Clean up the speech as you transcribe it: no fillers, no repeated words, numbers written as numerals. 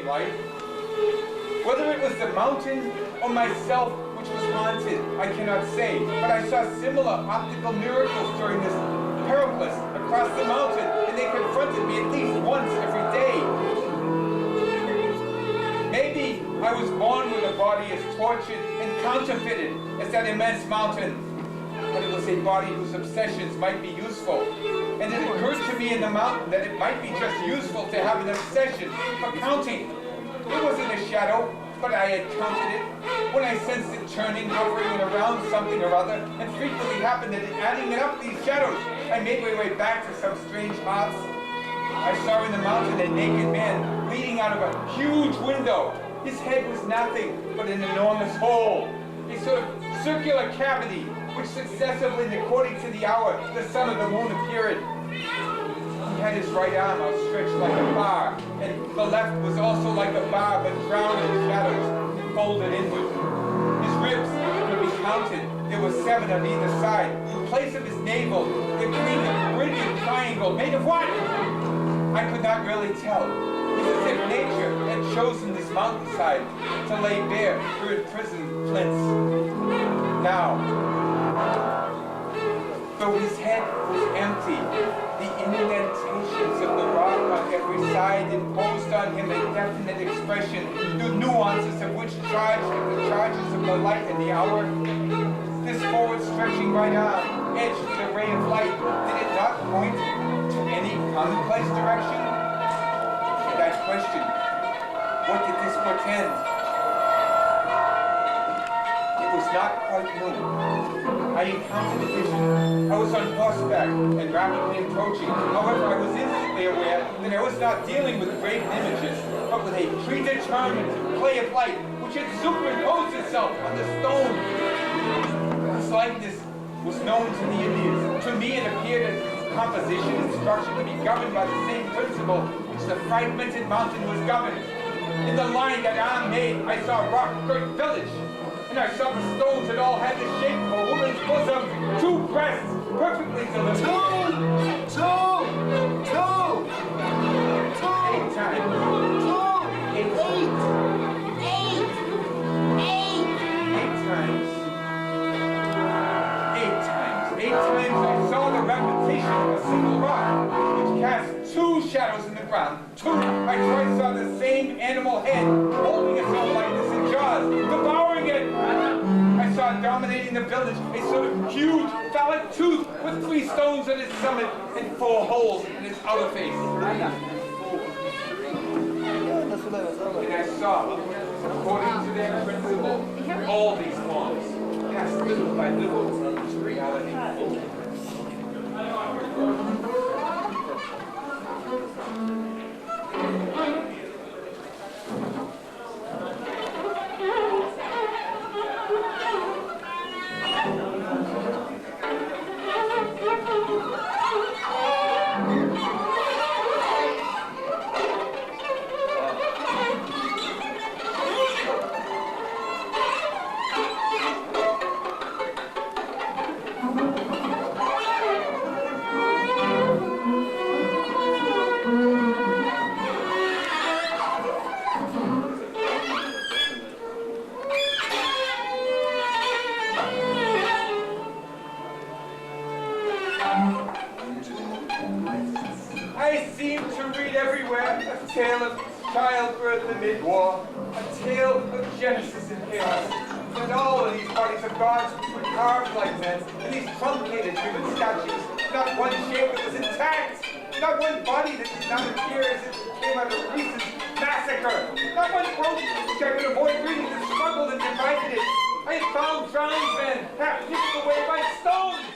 in life. Whether it was the mountain or myself which was haunted, I cannot say, but I saw similar optical miracles during this periplus across the mountain, and they confronted me at least once every day. Maybe I was born with a body as tortured and counterfeited as that immense mountain, but it was a body whose obsessions might be useful. And it occurred to me in the mountain that it might be just useful to have an obsession for counting. It wasn't a shadow, but I had counted it. When I sensed it turning, hovering, and around something or other, and frequently happened that in adding it up these shadows, I made my way back to some strange hearts. I saw in the mountain a naked man leaning out of a huge window. His head was nothing but an enormous hole, a sort of circular cavity, which successively, and according to the hour, the sun or the moon appeared. He had his right arm outstretched like a bar, and the left was also like a bar, but drowned in shadows and folded inward. His ribs could be counted. There were 7 on either side. In place of his navel, there gleamed a brilliant triangle made of what? I could not really tell. It was as if nature had chosen this mountainside to lay bare her imprisoned flints. Now, though his head was empty, the indentations of the rock on every side imposed on him a definite expression, the nuances of which charged with the charges of the light and the hour. This forward stretching right arm, edged with a ray of light, did it not point to any commonplace direction? And I questioned, what did this portend? It was not quite noon. I encountered a vision. I was on horseback and rapidly approaching. However, I was instantly aware that I was not dealing with graven images, but with a predetermined play of light which had superimposed itself on the stone. This likeness was known to the Indians. To me, it appeared as its composition and structure to be governed by the same principle which the fragmented mountain was governed. In the line that arm made, I saw a rock-girt village. And I saw the stones that all had the shape of a woman's bosom, 2 breasts, perfectly delivered. 2! 8 times. 8 times. 8 times. 8 times I saw the repetition of a single rock, which cast 2 shadows in the ground. 2. I twice saw the same animal head, holding its own likeness in jaws, devouring it. I saw dominating the village a sort of huge phallic tooth with 3 stones at its summit and 4 holes in its outer face. And I saw, according to their principle, all these forms passed little by little into reality. I seem to read everywhere a tale of childbirth amid war, a tale of Genesis and chaos, and all of these bodies of gods were carved like men, and these truncated human statues, not one shape that was intact, not one body that did not appear as if it came out of recent massacre, not one throat which I could avoid reading the struggle that divided it. I had found drowned men, half hidden away by stones.